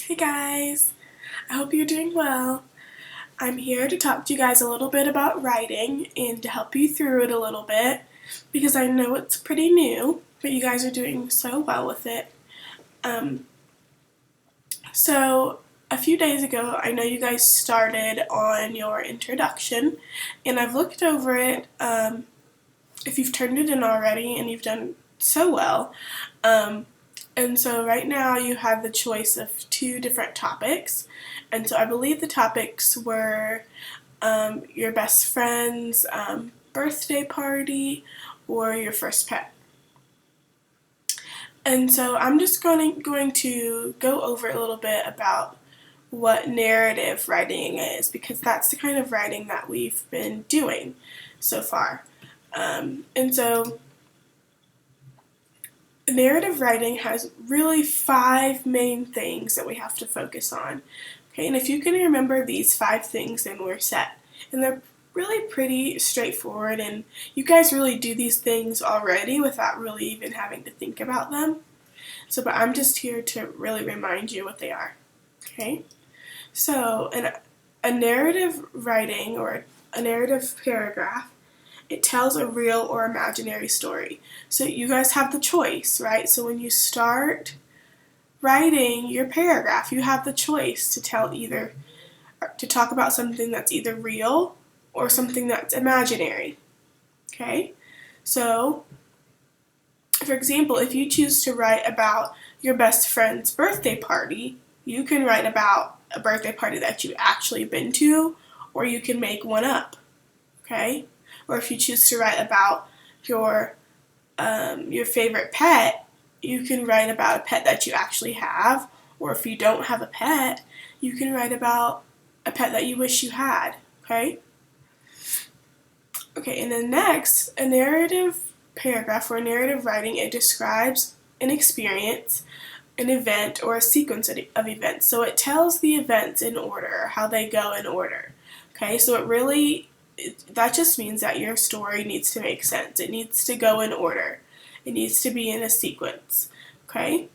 Hey guys, I hope you're doing well. I'm here to talk to you guys a little bit about writing and to help you through it a little bit because I know it's pretty new, but you guys are doing so well with it. Um, so a few days ago, I know you guys started on your introduction and I've looked over it. If you've turned it in already and you've done so well, and so right now you have the choice of two different topics. And so I believe the topics were your best friend's birthday party or your first pet. And so I'm just going to go over a little bit about what narrative writing is because that's the kind of writing that we've been doing so far. And so narrative writing has really 5 main things that we have to focus on. Okay, and if you can remember these 5 things, then we're set. And they're really pretty straightforward, and you guys really do these things already without really even having to think about them. So, but I'm just here to really remind you what they are. Okay, so a narrative writing or a narrative paragraph, it tells a real or imaginary story. So you guys have the choice, right? So when you start writing your paragraph, you have the choice to talk about something that's either real or something that's imaginary. Okay? So, for example, if you choose to write about your best friend's birthday party, you can write about a birthday party that you've actually been to, or you can make one up. Okay? Or if you choose to write about your favorite pet, you can write about a pet that you actually have. Or if you don't have a pet, you can write about a pet that you wish you had. Okay? Okay, and then next, a narrative paragraph or narrative writing, it describes an experience, an event, or a sequence of events. So it tells the events in order, how they go in order. Okay, so that just means that your story needs to make sense. It needs to go in order. It needs to be in a sequence. Okay?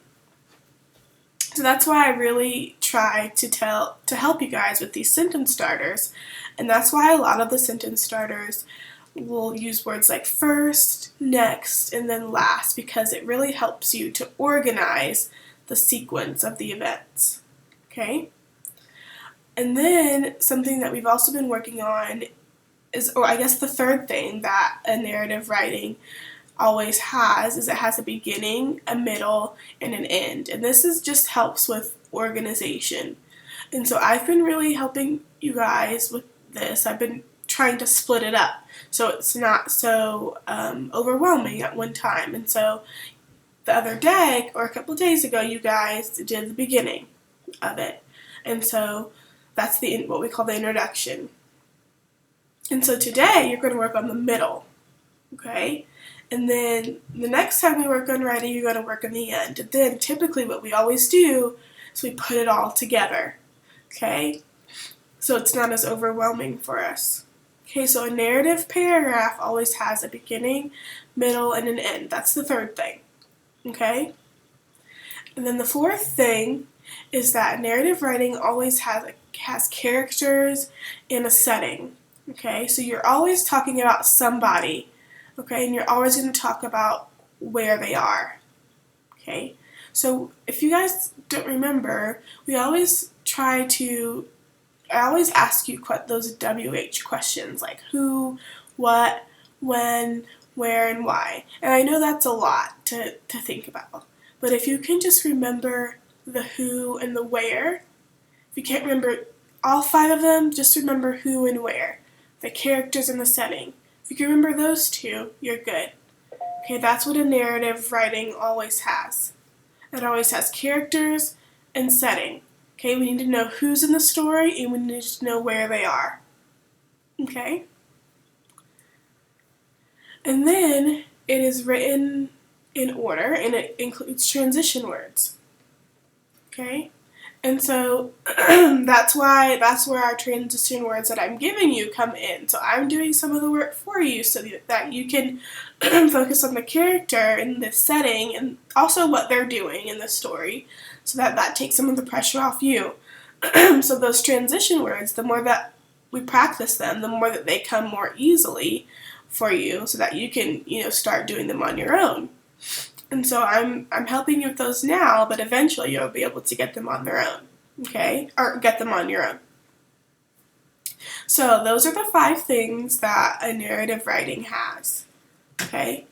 So that's why I really try to help you guys with these sentence starters. And that's why a lot of the sentence starters will use words like first, next, and then last because it really helps you to organize the sequence of the events. Okay? And then something that we've also been working on or I guess the third thing that a narrative writing always has is it has a beginning, a middle, and an end. And this just helps with organization. And so I've been really helping you guys with this. I've been trying to split it up so it's not so overwhelming at one time. And so the other day, or a couple of days ago, you guys did the beginning of it. And so that's what we call the introduction. And so today you're going to work on the middle, okay? And then the next time we work on writing, you're going to work on the end. And then typically what we always do is we put it all together, okay? So it's not as overwhelming for us. Okay, so a narrative paragraph always has a beginning, middle, and an end. That's the third thing, okay? And then the fourth thing is that narrative writing always has characters and a setting. Okay, so you're always talking about somebody, okay, and you're always going to talk about where they are, okay? So if you guys don't remember, I always ask you those WH questions, like who, what, when, where, and why. And I know that's a lot to think about, but if you can just remember the who and the where, if you can't remember all 5 of them, just remember who and where. The characters and the setting. If you can remember those 2, you're good. Okay, that's what a narrative writing always has. It always has characters and setting. Okay, we need to know who's in the story and we need to know where they are. Okay? And then it is written in order and it includes transition words. Okay? And so that's where our transition words that I'm giving you come in. So I'm doing some of the work for you so that you can focus on the character and the setting and also what they're doing in the story so that takes some of the pressure off you. So those transition words, the more that we practice them, the more that they come more easily for you, so that you can, start doing them on your own. And so I'm helping you with those now, but eventually you'll be able to get them on their own, okay? Or get them on your own. So those are the 5 things that a narrative writing has, okay?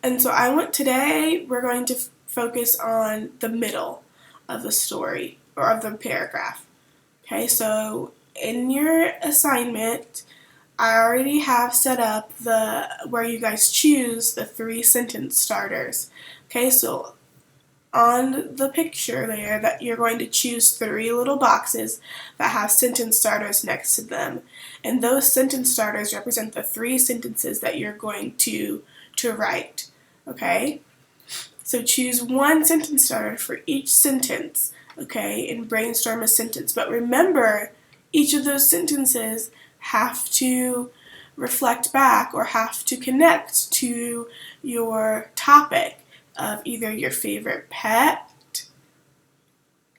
And so today we're going to focus on the middle of the story or of the paragraph. Okay, so in your assignment, I already have set up where you guys choose the 3 sentence starters. Okay, so on the picture there, that you're going to choose 3 little boxes that have sentence starters next to them. And those sentence starters represent the 3 sentences that you're going to write. Okay? So choose 1 sentence starter for each sentence, okay, and brainstorm a sentence. But remember, each of those sentences have to reflect back or have to connect to your topic of either your favorite pet,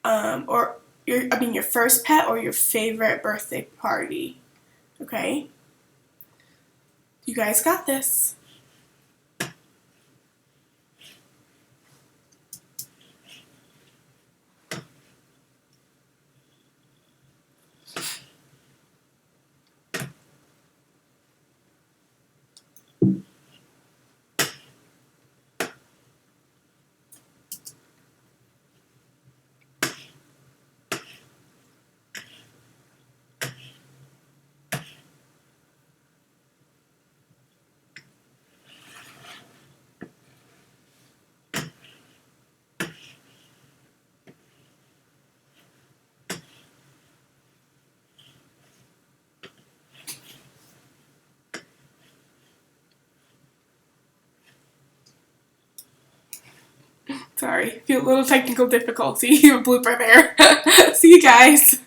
or your first pet, or your favorite birthday party. Okay? You guys got this. Sorry, a little technical difficulty, a blooper there. See you guys.